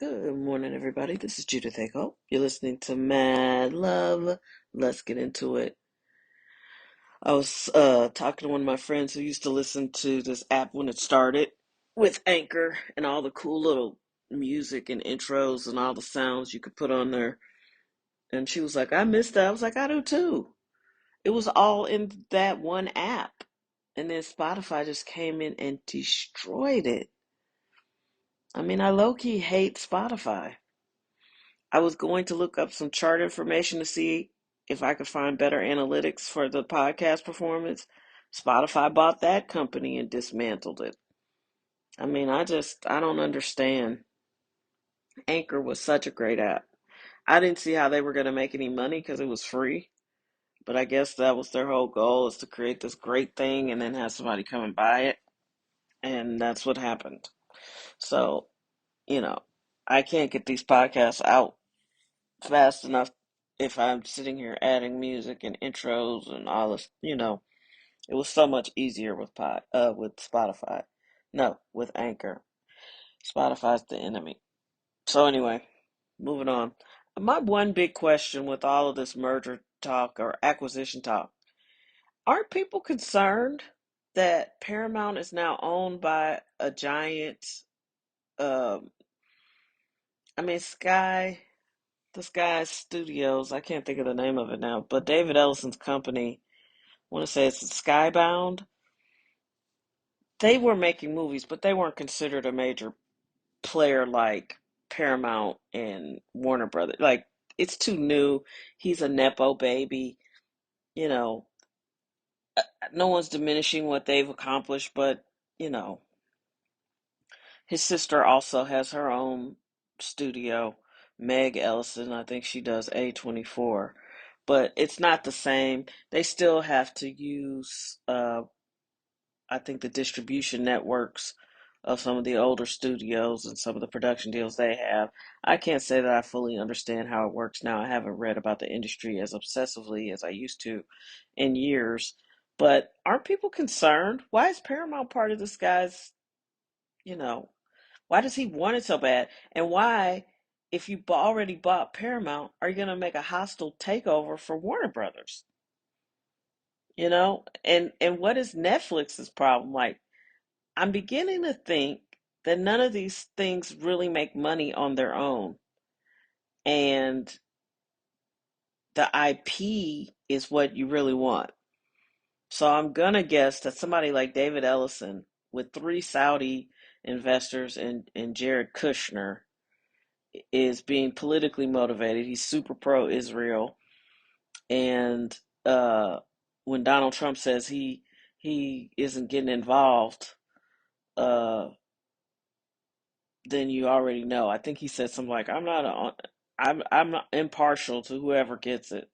Good morning, everybody. This is Judith Echo. You're listening to Mad Love. Let's get into it. I was talking to one of my friends who used to listen to this app when it started with Anchor and all the cool little music and intros and all the sounds you could put on there. And she was like, I missed that. I was like, I do too. It was all in that one app. And then Spotify just came in and destroyed it. I mean, I low key hate Spotify. I was going to look up some chart information to see if I could find better analytics for the podcast performance. Spotify bought that company and dismantled it. I mean, I don't understand. Anchor was such a great app. I didn't see how they were going to make any money because it was free, but I guess that was their whole goal is to create this great thing and then have somebody come and buy it. And that's what happened. So, you know, I can't get these podcasts out fast enough if I'm sitting here adding music and intros and all this, it was so much easier with Spotify. No, with Anchor. Spotify's the enemy. So anyway, moving on. My one big question with all of this merger talk or acquisition talk, aren't people concerned that Paramount is now owned by a giant um Sky the Sky Studios, I can't think of the name of it now, but David Ellison's company, I want to say it's Skybound. They were making movies, but they weren't considered a major player like Paramount and Warner Brothers. Like, it's too new. He's a Nepo baby. You know, no one's diminishing what they've accomplished, but, you know, his sister also has her own studio, Meg Ellison. I think she does A24. But it's not the same. They still have to use, I think, the distribution networks of some of the older studios and some of the production deals they have. I can't say that I fully understand how it works now. I haven't read about the industry as obsessively as I used to in years. But aren't people concerned? Why is Paramount part of this guy's, you know, why does he want it so bad? And why, if you already bought Paramount, are you going to make a hostile takeover for Warner Brothers? And what is Netflix's problem? Like, I'm beginning to think that none of these things really make money on their own. And the IP is what you really want. So I'm going to guess that somebody like David Ellison, with three Saudi investors and Jared Kushner, is being politically motivated. He's super pro Israel. And when Donald Trump says he isn't getting involved, uh, then you already know. I think he said something like, I'm not impartial to whoever gets it."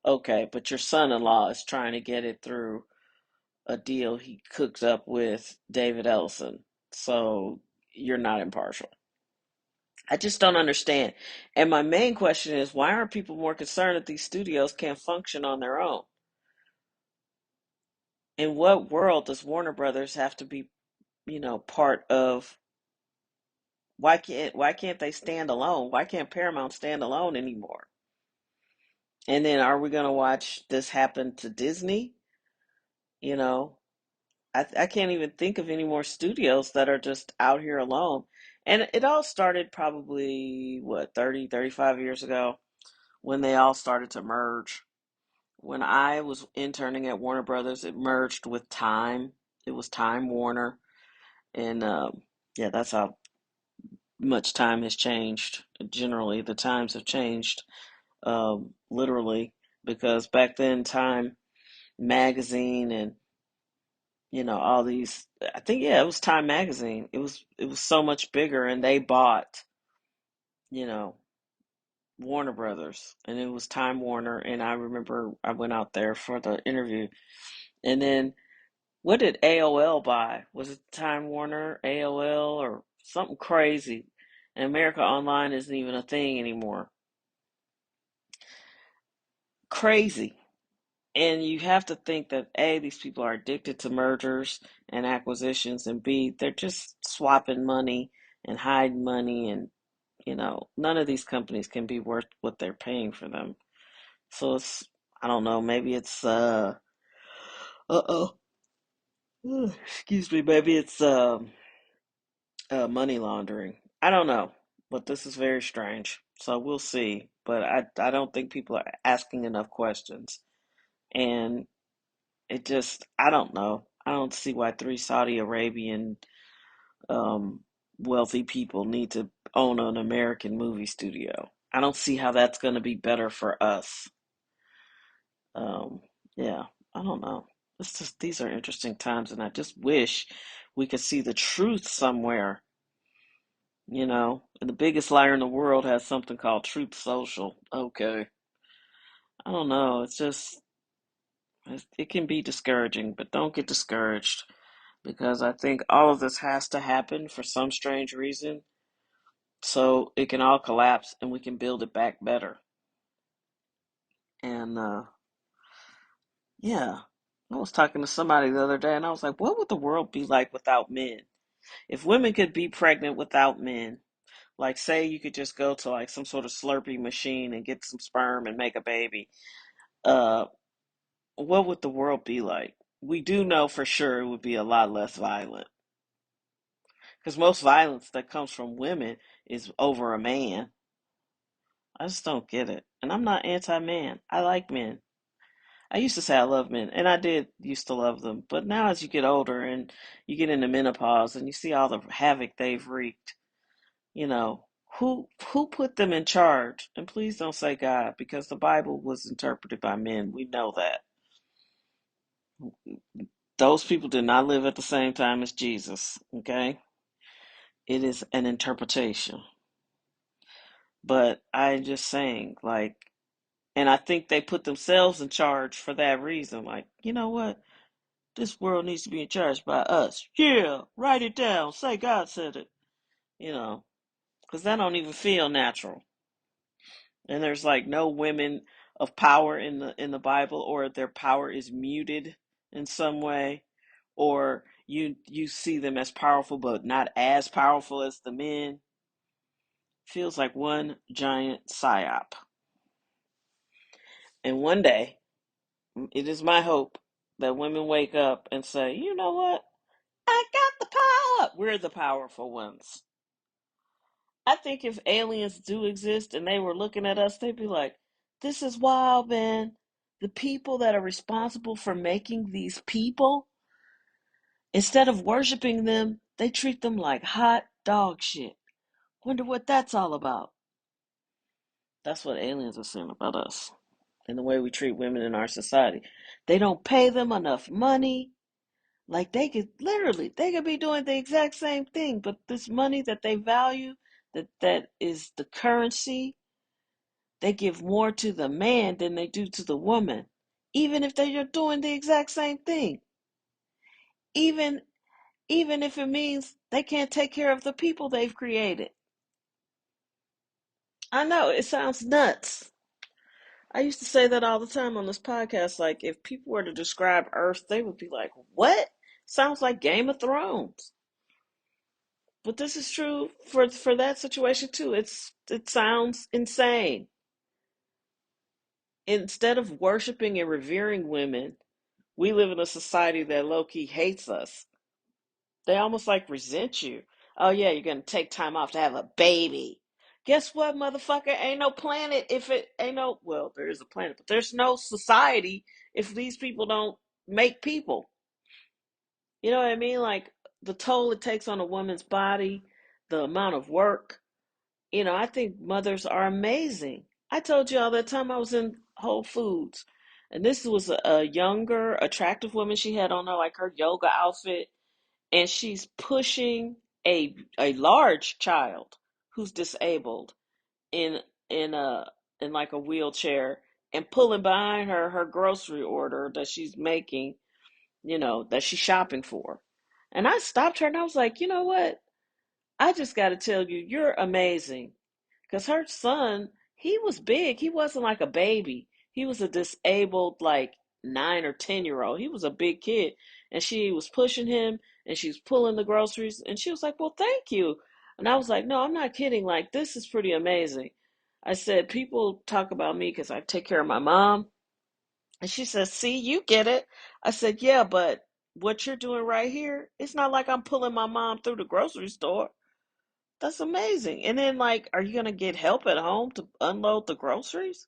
Okay, but your son-in-law is trying to get it through a deal he cooks up with David Ellison. So you're not impartial. I just don't understand. And my main question is, why aren't people more concerned that these studios can't function on their own? In what world does Warner Brothers have to be, part of? Why can't they stand alone? Why can't Paramount stand alone anymore? And then are we going to watch this happen to Disney? You know, I can't even think of any more studios that are just out here alone. And it all started probably, what, 35 years ago when they all started to merge. When I was interning at Warner Brothers, it merged with Time. It was Time Warner. And yeah, that's how much time has changed. Generally, the times have changed, literally, because back then, Time Magazine and all these, I think, yeah, it was Time Magazine. It was so much bigger, and they bought, you know Warner Brothers, and it was Time Warner. And I remember I went out there for the interview, and then what did AOL buy? Was it Time Warner, AOL, or something crazy? And America Online isn't even a thing anymore. Crazy. And you have to think that A, these people are addicted to mergers and acquisitions, and B, they're just swapping money and hiding money and, None of these companies can be worth what they're paying for them. So I don't know, maybe it's, uh-oh, excuse me, maybe it's, money laundering. I don't know, but this is very strange. So we'll see. But I don't think people are asking enough questions. And I don't know. I don't see why three Saudi Arabian um, wealthy people need to own an American movie studio. I don't see how that's going to be better for us. Um, yeah, I don't know. These are interesting times, and I just wish we could see the truth somewhere. And the biggest liar in the world has something called Truth Social. Okay, I don't know. It can be discouraging, but don't get discouraged because I think all of this has to happen for some strange reason so it can all collapse and we can build it back better. And yeah, I was talking to somebody the other day and I was like, what would the world be like without men? If women could be pregnant without men, like say you could just go to like some sort of Slurpee machine and get some sperm and make a baby, uh, what would the world be like? We do know for sure it would be a lot less violent. Because most violence that comes from women is over a man. I just don't get it. And I'm not anti-man. I like men. I used to say I love men, and I did used to love them. But now as you get older and you get into menopause and you see all the havoc they've wreaked, you know, who put them in charge? And please don't say God, because the Bible was interpreted by men. We know that. Those people did not live at the same time as Jesus, okay? It is an interpretation. But I'm just saying, like, and I think they put themselves in charge for that reason. Like, you know what? This world needs to be in charge by us. Yeah, write it down. Say God said it. You know, because that don't even feel natural. And there's like no women of power in the Bible, or their power is muted in some way, or you see them as powerful but not as powerful as the men. Feels like one giant psyop. And one day, it is my hope that women wake up and say, you know what? I got the power. We're the powerful ones. I think if aliens do exist and they were looking at us, they'd be like, this is wild, man. The people that are responsible for making these people, instead of worshiping them, they treat them like hot dog shit. Wonder what that's all about. That's what aliens are saying about us and the way we treat women in our society. They don't pay them enough money. Like they could be doing the exact same thing, but this money that they value, that is the currency, they give more to the man than they do to the woman, even if they are doing the exact same thing. Even even if it means they can't take care of the people they've created. I know it sounds nuts. I used to say that all the time on this podcast. Like if people were to describe Earth, they would be like, "What? Sounds like Game of Thrones." But this is true for that situation too. It sounds insane. Instead of worshiping and revering women, we live in a society that low key hates us. They almost like resent you. Oh yeah, you're gonna take time off to have a baby. Guess what, motherfucker? Ain't no planet if it ain't no, well, there is a planet, but there's no society if these people don't make people. You know what I mean? Like the toll it takes on a woman's body, the amount of work. I think mothers are amazing. I told you all that time I was in Whole Foods, and this was a younger, attractive woman. She had on her like her yoga outfit, and she's pushing a large child who's disabled in in a in like a wheelchair and pulling behind her grocery order that she's making, that she's shopping for. And I stopped her and I was like, you know what? I just got to tell you, you're amazing. Because her son, he was big. He wasn't like a baby. He was a disabled, like 9 or 10 year old. He was a big kid. And she was pushing him and she was pulling the groceries. And she was like, well, thank you. And I was like, no, I'm not kidding. Like, this is pretty amazing. I said, people talk about me because I take care of my mom. And she says, see, you get it. I said, yeah, but what you're doing right here, it's not like I'm pulling my mom through the grocery store. That's amazing. And then, like, are you going to get help at home to unload the groceries?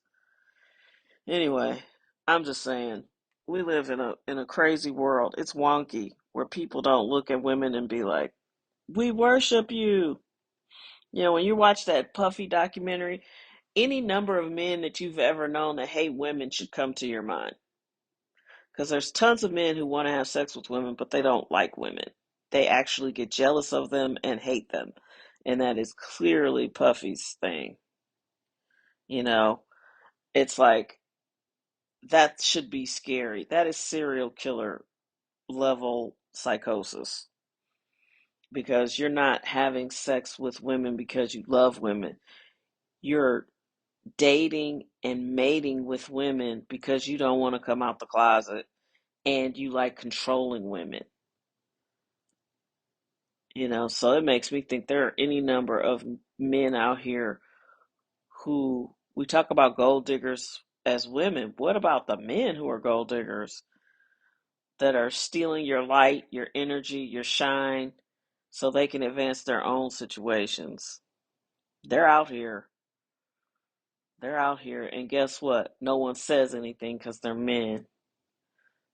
Anyway, I'm just saying, we live in a crazy world. It's wonky where people don't look at women and be like, we worship you. You know, when you watch that Puffy documentary, any number of men that you've ever known that hate women should come to your mind. Because there's tons of men who want to have sex with women, but they don't like women. They actually get jealous of them and hate them. And that is clearly Puffy's thing. You know, it's like that should be scary. That is serial killer level psychosis because you're not having sex with women because you love women. You're dating and mating with women because you don't want to come out the closet and you like controlling women. You know, so it makes me think there are any number of men out here who we talk about gold diggers as women. What about the men who are gold diggers that are stealing your light, your energy, your shine so they can advance their own situations? They're out here. They're out here. And guess what? No one says anything because they're men.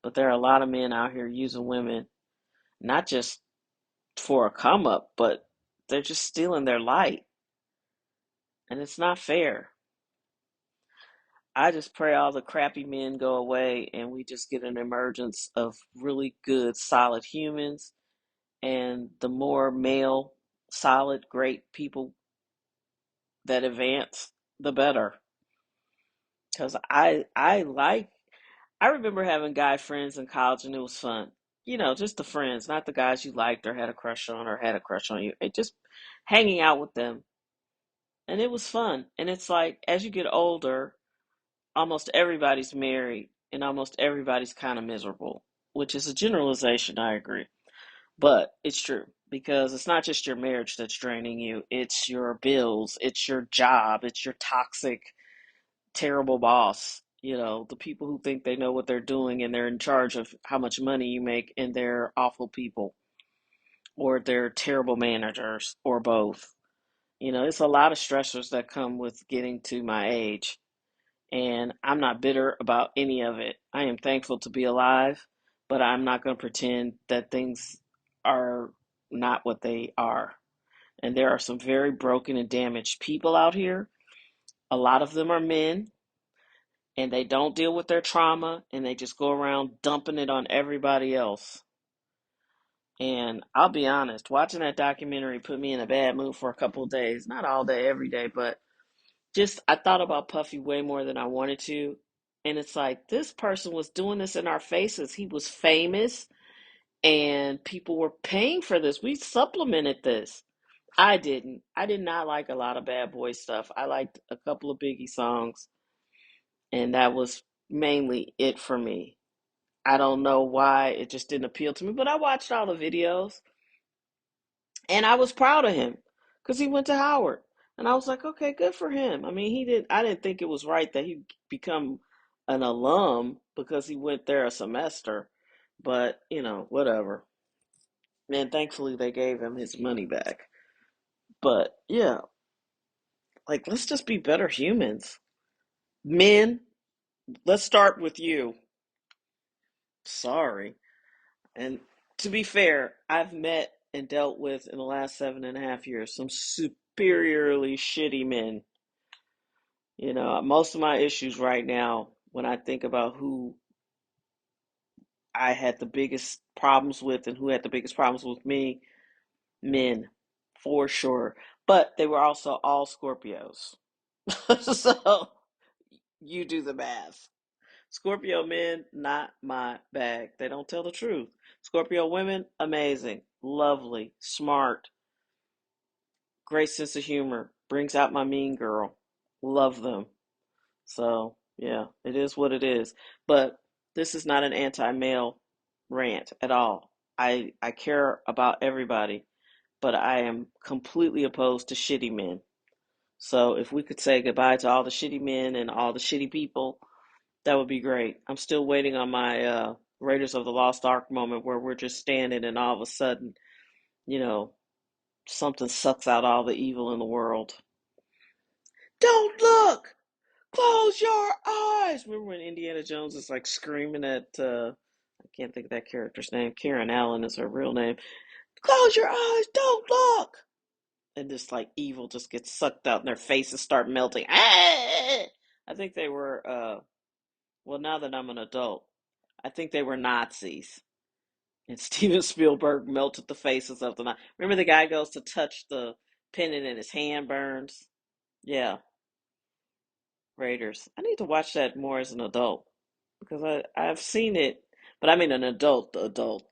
But there are a lot of men out here using women, not just for a come up, but they're just stealing their light. And it's not fair. I just pray all the crappy men go away and we just get an emergence of really good, solid humans. And the more male, solid, great people that advance, the better. Because I remember having guy friends in college and it was fun. You know, just the friends, not the guys you liked or had a crush on or had a crush on you. It just hanging out with them. And it was fun. And it's like as you get older, almost everybody's married and almost everybody's kind of miserable, which is a generalization, I agree. But it's true because it's not just your marriage that's draining you, it's your bills, it's your job, it's your toxic, terrible boss. You know, the people who think they know what they're doing and they're in charge of how much money you make and they're awful people or they're terrible managers or both. You know, it's a lot of stressors that come with getting to my age. And I'm not bitter about any of it. I am thankful to be alive, but I'm not going to pretend that things are not what they are. And there are some very broken and damaged people out here. A lot of them are men, and they don't deal with their trauma, and they just go around dumping it on everybody else. And I'll be honest, watching that documentary put me in a bad mood for a couple of days. Not all day, every day, but just I thought about Puffy way more than I wanted to. And it's like this person was doing this in our faces. He was famous and people were paying for this. We supplemented this. I didn't. I did not like a lot of Bad Boy stuff. I liked a couple of Biggie songs, and that was mainly it for me. I don't know why it just didn't appeal to me, but I watched all the videos. And I was proud of him because he went to Howard. And I was like, okay, good for him. I mean, I didn't think it was right that he become an alum because he went there a semester. But, you know, whatever. And thankfully they gave him his money back. But yeah, like let's just be better humans. Men, let's start with you. Sorry. And to be fair, I've met and dealt with in the last 7.5 years some superiorly shitty men. You know, most of my issues right now, when I think about who I had the biggest problems with and who had the biggest problems with me, men, for sure. But they were also all Scorpios. So you do the math. Scorpio men, not my bag. They don't tell the truth. Scorpio women, amazing, lovely, smart, great sense of humor, brings out my mean girl. Love them. So, yeah, it is what it is. But this is not an anti-male rant at all. I care about everybody. but I am completely opposed to shitty men. So if we could say goodbye to all the shitty men and all the shitty people, that would be great. I'm still waiting on my Raiders of the Lost Ark moment where we're just standing and all of a sudden, you know, something sucks out all the evil in the world. Don't look! Close your eyes! Remember when Indiana Jones is like screaming at, I can't think of that character's name. Karen Allen is her real name. Close your eyes! Don't look! And this like evil just gets sucked out and their faces start melting. Ah! I think they were, well, now that I'm an adult, I think they were Nazis. And Steven Spielberg melted the faces of the Nazis. Remember the guy goes to touch the pendant and his hand burns? Yeah, Raiders. I need to watch that more as an adult because I've seen it, but I mean an adult.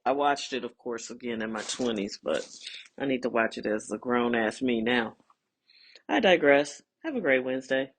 I watched it, of course, again in my 20s, but I need to watch it as a grown ass me now. I digress. Have a great Wednesday.